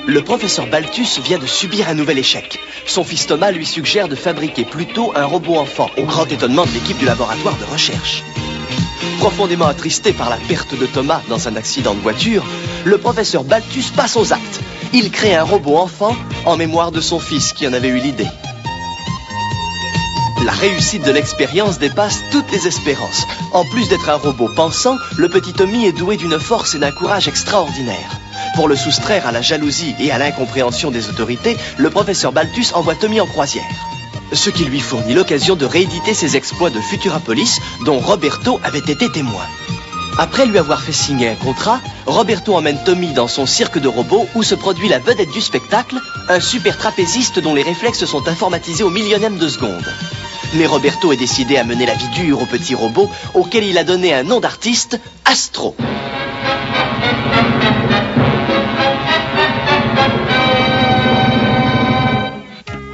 Le professeur Balthus vient de subir un nouvel échec. Son fils Thomas lui suggère de fabriquer plutôt un robot enfant, au grand étonnement de l'équipe du laboratoire de recherche. Profondément attristé par la perte de Thomas dans un accident de voiture, le professeur Balthus passe aux actes. Il crée un robot enfant en mémoire de son fils qui en avait eu l'idée. La réussite de l'expérience dépasse toutes les espérances. En plus d'être un robot pensant, le petit Tommy est doué d'une force et d'un courage extraordinaires. Pour le soustraire à la jalousie et à l'incompréhension des autorités, le professeur Balthus envoie Tommy en croisière. Ce qui lui fournit l'occasion de rééditer ses exploits de Futurapolis, dont Roberto avait été témoin. Après lui avoir fait signer un contrat, Roberto emmène Tommy dans son cirque de robots où se produit la vedette du spectacle, un super trapéziste dont les réflexes sont informatisés au millionième de seconde. Mais Roberto est décidé à mener la vie dure au petit robot, auquel il a donné un nom d'artiste, Astro.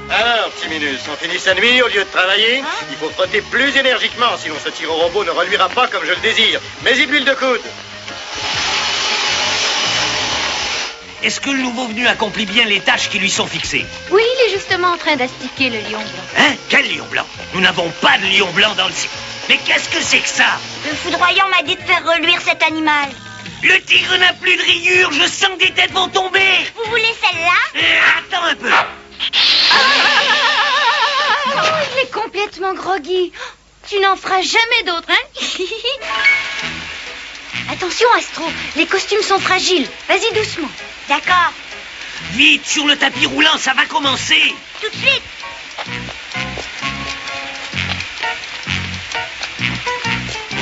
Alors, petit Minus, on finit sa nuit au lieu de travailler. Il faut frotter plus énergiquement, sinon ce tir au robot ne reluira pas comme je le désire. Mets-y de l'huile de coude. Est-ce que le nouveau venu accomplit bien les tâches qui lui sont fixées? Oui, il est justement en train d'astiquer le lion blanc. Hein? Quel lion blanc? Nous n'avons pas de lion blanc dans le cirque. Mais qu'est-ce que c'est que ça? Le foudroyant m'a dit de faire reluire cet animal. Le tigre n'a plus de rayures, je sens que des têtes vont tomber. Vous voulez celle-là? Attends un peu. Oh, il est complètement groggy. Tu n'en feras jamais d'autres, hein? Attention, Astro, les costumes sont fragiles. Vas-y doucement. D'accord. Vite, sur le tapis roulant, ça va commencer. Tout de suite.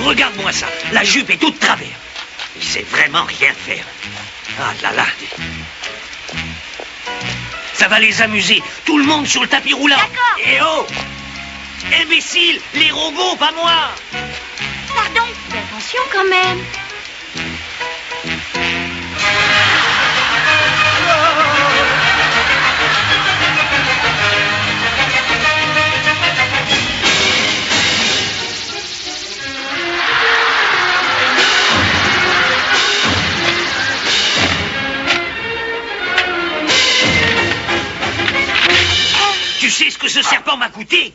Regarde-moi ça, la jupe est toute travers. Il sait vraiment rien faire. Ah là là. Ça va les amuser. Tout le monde sur le tapis roulant. D'accord. Et oh! Imbécile, les robots, pas moi. Pardon. Fais attention quand même. Tu sais ce que ce serpent m'a coûté?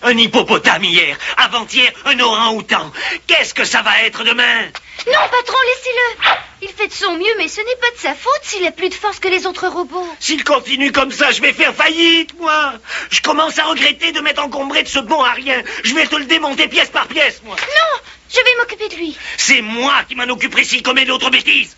Un hippopotame hier, avant-hier, un orang-outan. Qu'est-ce que ça va être demain? Non, patron, laissez-le. Il fait de son mieux, mais ce n'est pas de sa faute s'il a plus de force que les autres robots. S'il continue comme ça, je vais faire faillite, moi. Je commence à regretter de m'être encombré de ce bon à rien. Je vais te le démonter pièce par pièce, moi. Non, je vais m'occuper de lui. C'est moi qui m'en occuperai s'il commet d'autres bêtises.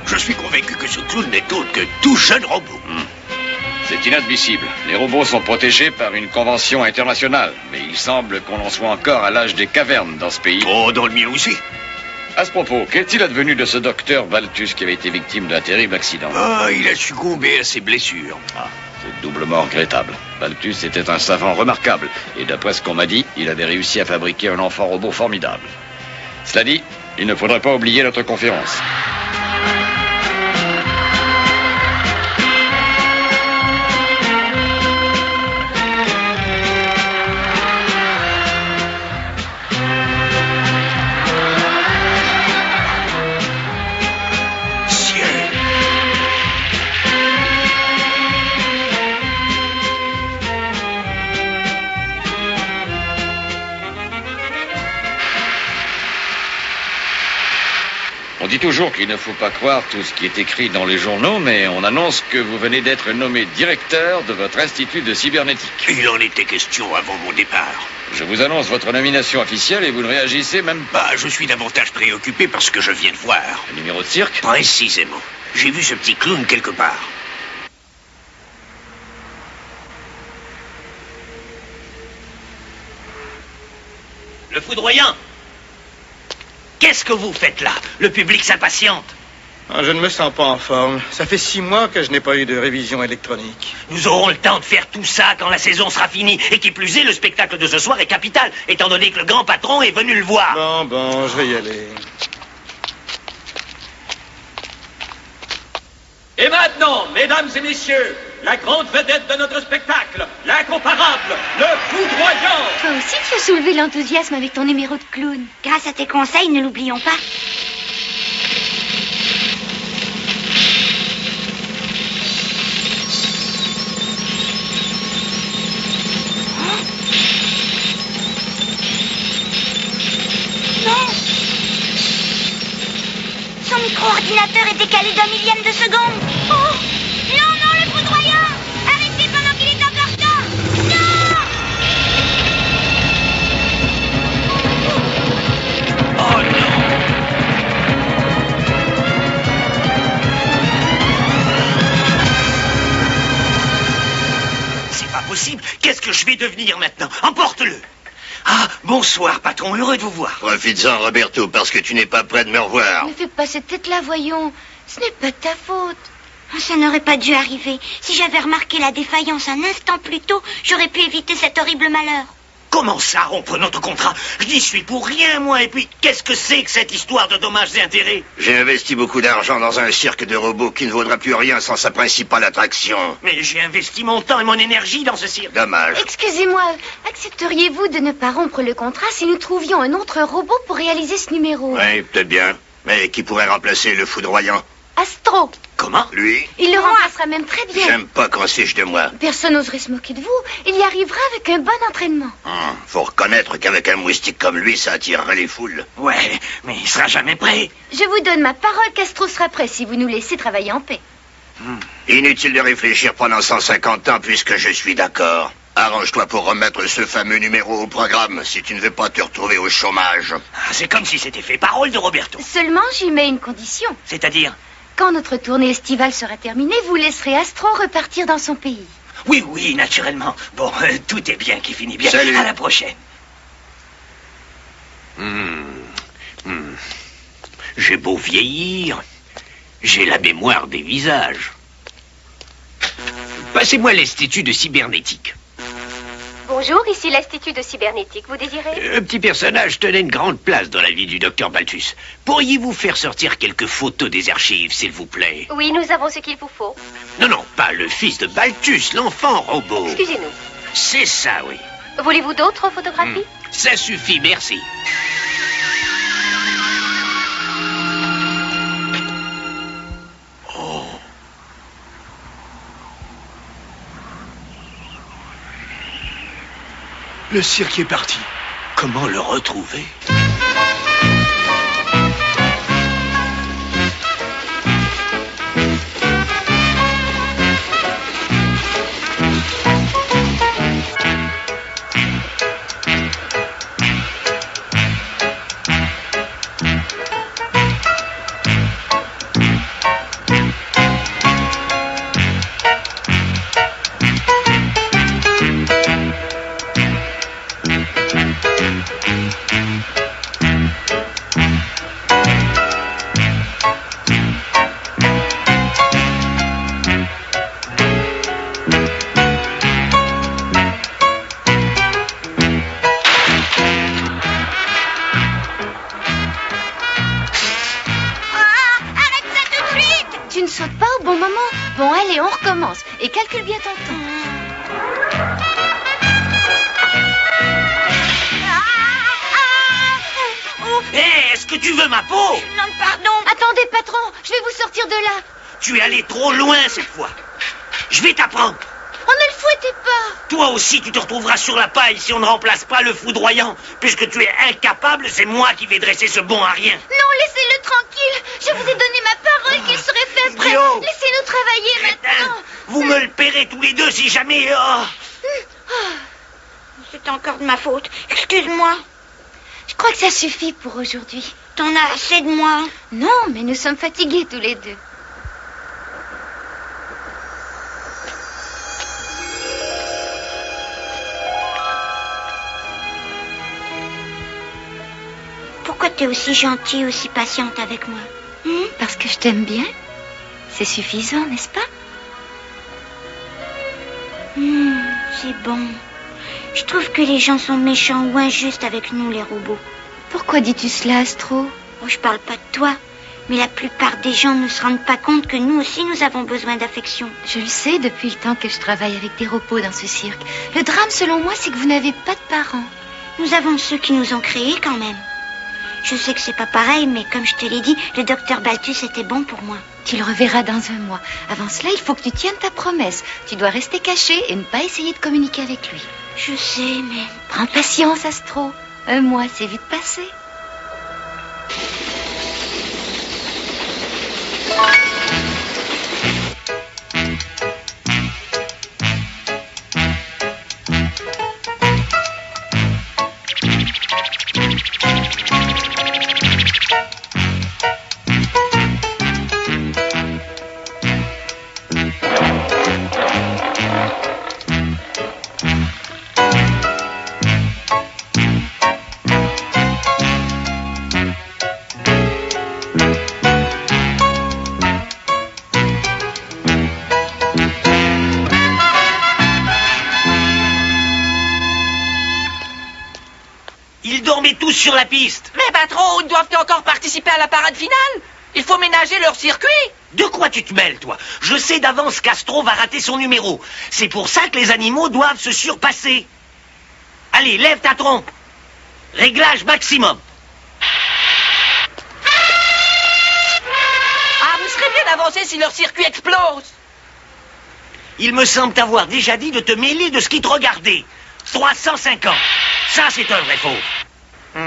Je suis convaincu que ce clown n'est autre que tout jeune robot. C'est inadmissible. Les robots sont protégés par une convention internationale. Mais il semble qu'on en soit encore à l'âge des cavernes dans ce pays. Oh, dans le mien aussi. À ce propos, qu'est-il advenu de ce docteur Balthus qui avait été victime d'un terrible accident? Ah, il a succombé à ses blessures. Ah, c'est doublement regrettable. Balthus était un savant remarquable. Et d'après ce qu'on m'a dit, il avait réussi à fabriquer un enfant robot formidable. Cela dit, il ne faudrait pas oublier notre conférence. On dit toujours qu'il ne faut pas croire tout ce qui est écrit dans les journaux, mais on annonce que vous venez d'être nommé directeur de votre institut de cybernétique. Il en était question avant mon départ. Je vous annonce votre nomination officielle et vous ne réagissez même pas. Bah, je suis davantage préoccupé par ce que je viens de voir. Un numéro de cirque? Précisément. J'ai vu ce petit clown quelque part. Le foudroyant! Qu'est-ce que vous faites là? Le public s'impatiente. Ah, je ne me sens pas en forme. Ça fait 6 mois que je n'ai pas eu de révision électronique. Nous aurons le temps de faire tout ça quand la saison sera finie. Et qui plus est, le spectacle de ce soir est capital, étant donné que le grand patron est venu le voir. Bon, je vais y aller. Et maintenant, mesdames et messieurs, la grande vedette de notre spectacle, l'incomparable, le foudroyant. Toi aussi, tu as soulevé l'enthousiasme avec ton numéro de clown. Grâce à tes conseils, ne l'oublions pas. Son micro-ordinateur est décalé d'1 millième de seconde. Oh! Non, le foudroyant! Arrêtez pendant qu'il est encore temps! Non! Oh non! C'est pas possible. Qu'est-ce que je vais devenir maintenant? Emporte-le! Ah, bonsoir, patron. Heureux de vous voir. Profites-en, Roberto, parce que tu n'es pas prêt de me revoir. Ne fais pas cette tête-là, voyons. Ce n'est pas de ta faute. Ça n'aurait pas dû arriver. Si j'avais remarqué la défaillance un instant plus tôt, j'aurais pu éviter cet horrible malheur. Comment ça, rompre notre contrat? Je n'y suis pour rien, moi. Et puis, qu'est-ce que c'est que cette histoire de dommages et intérêts? J'ai investi beaucoup d'argent dans un cirque de robots qui ne vaudra plus rien sans sa principale attraction. Mais j'ai investi mon temps et mon énergie dans ce cirque. Dommage. Excusez-moi, accepteriez-vous de ne pas rompre le contrat si nous trouvions un autre robot pour réaliser ce numéro? Oui, peut-être bien. Mais qui pourrait remplacer le foudroyant? Astro. Comment? Lui? Il le remplacera même très bien. J'aime pas qu'on se fiche de moi. Personne n'oserait se moquer de vous. Il y arrivera avec un bon entraînement. Faut reconnaître qu'avec un moustique comme lui, ça attirerait les foules. Ouais, mais il sera jamais prêt. Je vous donne ma parole qu'Astro sera prêt si vous nous laissez travailler en paix. Inutile de réfléchir pendant 150 ans puisque je suis d'accord. Arrange-toi pour remettre ce fameux numéro au programme si tu ne veux pas te retrouver au chômage. Ah, c'est comme si c'était fait parole de Roberto. Seulement, j'y mets une condition. C'est-à-dire? Quand notre tournée estivale sera terminée, vous laisserez Astro repartir dans son pays. Oui, naturellement. Bon, tout est bien qui finit bien. Salut. À la prochaine. J'ai beau vieillir, j'ai la mémoire des visages. Passez-moi l'Institut de cybernétique. Bonjour, ici l'Institut de cybernétique. Vous désirez? Un petit personnage tenait une grande place dans la vie du docteur Balthus. Pourriez-vous faire sortir quelques photos des archives, s'il vous plaît? Oui, nous avons ce qu'il vous faut. Non, pas le fils de Balthus, l'enfant robot. Excusez-nous. C'est ça, oui. Voulez-vous d'autres photographies? Ça suffit, merci. Le cirque est parti. Comment le retrouver? Bon, allez, on recommence. Et calcule bien ton temps. Hé, est-ce que tu veux ma peau? Non, pardon. Attendez, patron, je vais vous sortir de là. Tu es allé trop loin cette fois. Je vais t'apprendre. On ne le fouettez pas. Toi aussi, tu te retrouveras sur la paille si on ne remplace pas le foudroyant. Puisque tu es incapable, c'est moi qui vais dresser ce bon à rien. Non, laissez-le tranquille. Je vous ai donné ma parole qu'il serait fait après. Idiot. Laissez-nous travailler maintenant. Vous me le paierez tous les deux si jamais... C'est encore de ma faute. Excuse-moi. Je crois que ça suffit pour aujourd'hui. T'en as assez de moi. Non, mais nous sommes fatigués tous les deux. Pourquoi t'es aussi gentille, aussi patiente avec moi? Parce que je t'aime bien. C'est suffisant, n'est-ce pas? C'est bon. Je trouve que les gens sont méchants ou injustes avec nous, les robots. Pourquoi dis-tu cela, Astro? Oh, je parle pas de toi, mais la plupart des gens ne se rendent pas compte que nous aussi, nous avons besoin d'affection. Je le sais depuis le temps que je travaille avec des robots dans ce cirque. Le drame, selon moi, c'est que vous n'avez pas de parents. Nous avons ceux qui nous ont créés quand même. Je sais que c'est pas pareil, mais comme je te l'ai dit, le docteur Balthus était bon pour moi. Tu le reverras dans un mois. Avant cela, il faut que tu tiennes ta promesse. Tu dois rester caché et ne pas essayer de communiquer avec lui. Je sais, mais... Prends patience, Astro. Un mois, c'est vite passé. Ils dormaient tous sur la piste. Mais patron, ils doivent encore participer à la parade finale. Il faut ménager leur circuit. De quoi tu te mêles, toi? Je sais d'avance qu'Astro va rater son numéro. C'est pour ça que les animaux doivent se surpasser. Allez, lève ta trompe. Réglage maximum. Ah, vous serez bien avancé si leur circuit explose. Il me semble t'avoir déjà dit de te mêler de ce qui te regardait. 350. Ça, c'est un vrai faux. Oh,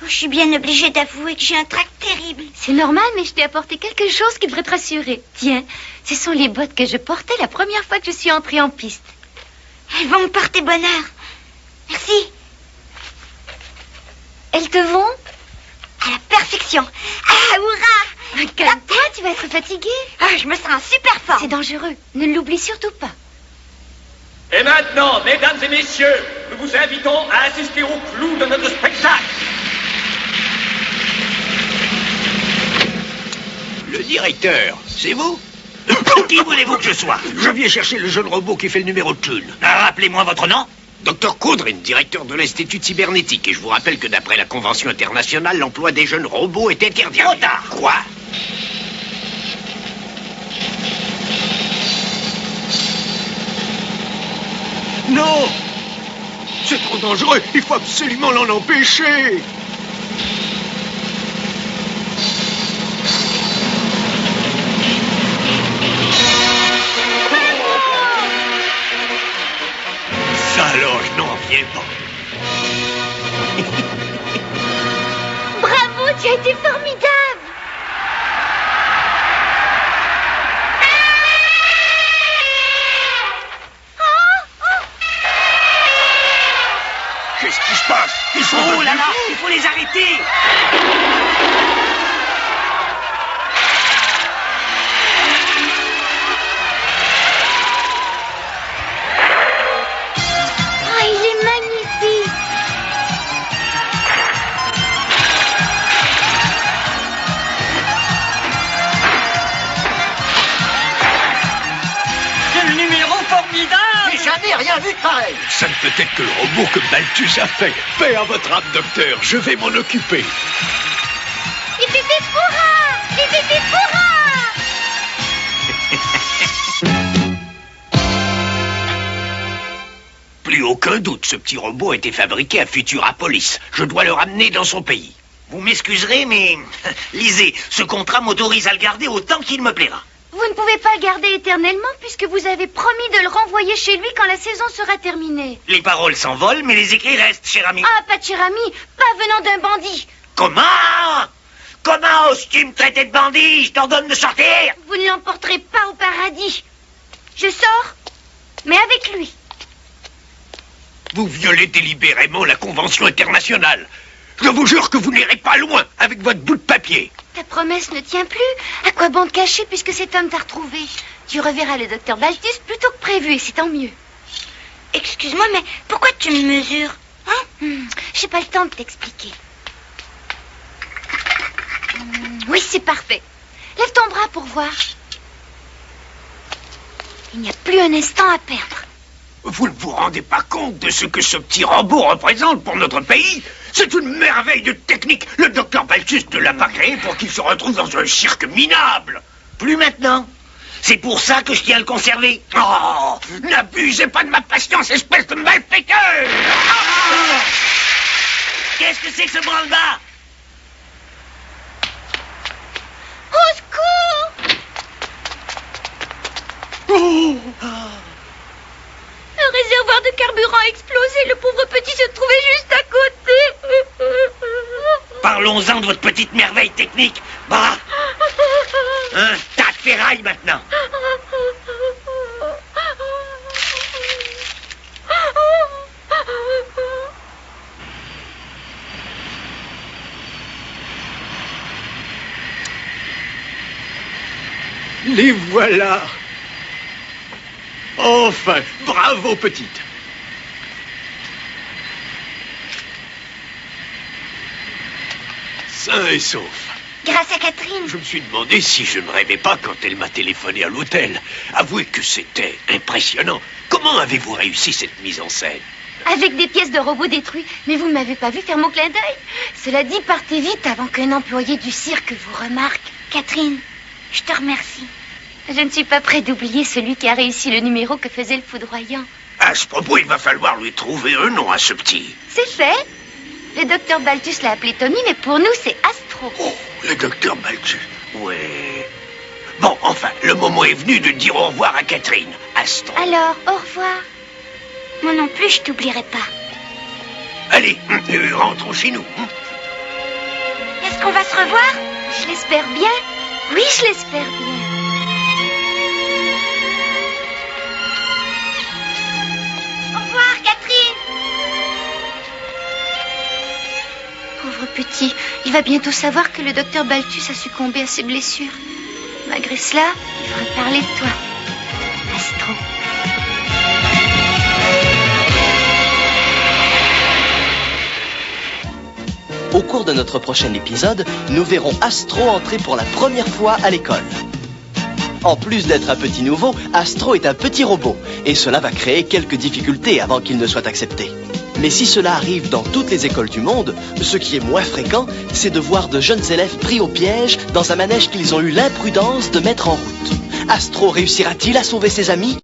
je suis bien obligée d'avouer que j'ai un trac terrible. C'est normal, mais je t'ai apporté quelque chose qui devrait te rassurer. Tiens, ce sont les bottes que je portais la première fois que je suis entrée en piste. Elles vont me porter bonheur. Merci. Elles te vont? À la perfection. Ah, hurrah! Calme-toi, tu vas être fatiguée. Ah, je me sens super fort. C'est dangereux. Ne l'oublie surtout pas. Et maintenant, mesdames et messieurs, nous vous invitons à assister au clou de notre spectacle. Le directeur, c'est vous? Qui voulez-vous que je sois? Je viens chercher le jeune robot qui fait le numéro de clown. Rappelez-moi votre nom. Dr Coudrin, directeur de l'Institut cybernétique. Et je vous rappelle que d'après la Convention internationale, l'emploi des jeunes robots est interdit. Trop tard. Quoi? Non! C'est trop dangereux. Il faut absolument l'en empêcher. Ça alors, je n'en reviens pas. Bravo, tu as été formidable. Qu'est-ce qui se passe? Ils sont Oh là là, il faut les arrêter. Oh, il est magnifique. Quel numéro formidable. J'ai jamais rien vu de pareil. Ça ne peut être que le robot que Balthus a fait. Paix à votre âme, docteur. Je vais m'en occuper. Hippipippoura! Hippipippoura! Plus aucun doute, ce petit robot a été fabriqué à Futurapolis. Je dois le ramener dans son pays. Vous m'excuserez, mais... Lisez, ce contrat m'autorise à le garder autant qu'il me plaira. Vous ne pouvez pas le garder éternellement puisque vous avez promis de le renvoyer chez lui quand la saison sera terminée. Les paroles s'envolent, mais les écrits restent, cher ami. Ah, pas de cher ami, pas venant d'un bandit. Comment? Comment oses-tu me traiter de bandit? Je t'ordonne de sortir. Vous ne l'emporterez pas au paradis. Je sors, mais avec lui. Vous violez délibérément la Convention internationale. Je vous jure que vous n'irez pas loin avec votre bout de papier. Ta promesse ne tient plus. À quoi bon te cacher puisque cet homme t'a retrouvé? Tu reverras le docteur Balthus plus tôt que prévu et c'est tant mieux. Excuse-moi, mais pourquoi tu me mesures? J'ai pas le temps de t'expliquer. Oui, c'est parfait. Lève ton bras pour voir. Il n'y a plus un instant à perdre. Vous ne vous rendez pas compte de ce que ce petit robot représente pour notre pays? C'est une merveille de technique. Le docteur Balthus ne l'a pas créé pour qu'il se retrouve dans un cirque minable. Plus maintenant. C'est pour ça que je tiens à le conserver. Oh, n'abusez pas de ma patience, espèce de malfaiteur! Ah! Qu'est-ce que c'est que ce branle-bas? Au secours! Oh. Le réservoir de carburant a explosé. Le pauvre petit se trouvait juste à côté. Parlons-en de votre petite merveille technique. Bah, un tas de ferraille maintenant. Les voilà. Enfin, bravo petite. Sain et sauf. Grâce à Catherine. Je me suis demandé si je ne rêvais pas quand elle m'a téléphoné à l'hôtel. Avouez que c'était impressionnant. Comment avez-vous réussi cette mise en scène? Avec des pièces de robots détruits. Mais vous ne m'avez pas vu faire mon clin d'œil. Cela dit, partez vite avant qu'un employé du cirque vous remarque. Catherine, je te remercie. Je ne suis pas près d'oublier celui qui a réussi le numéro que faisait le foudroyant. À ce propos, il va falloir lui trouver un nom à ce petit. C'est fait. Le docteur Balthus l'a appelé Tommy, mais pour nous, c'est Astro. Oh, le docteur Balthus. Ouais. Bon, enfin, le moment est venu de dire au revoir à Catherine. Astro. Alors, au revoir. Moi non plus, je t'oublierai pas. Allez, rentrons chez nous. Est-ce qu'on va se revoir? Je l'espère bien. Oui, je l'espère bien. Au revoir, Catherine. Pauvre petit, il va bientôt savoir que le docteur Balthus a succombé à ses blessures. Malgré cela, il faudra parler de toi, Astro. Au cours de notre prochain épisode, nous verrons Astro entrer pour la première fois à l'école. En plus d'être un petit nouveau, Astro est un petit robot, et cela va créer quelques difficultés avant qu'il ne soit accepté. Mais si cela arrive dans toutes les écoles du monde, ce qui est moins fréquent, c'est de voir de jeunes élèves pris au piège dans un manège qu'ils ont eu l'imprudence de mettre en route. Astro réussira-t-il à sauver ses amis ?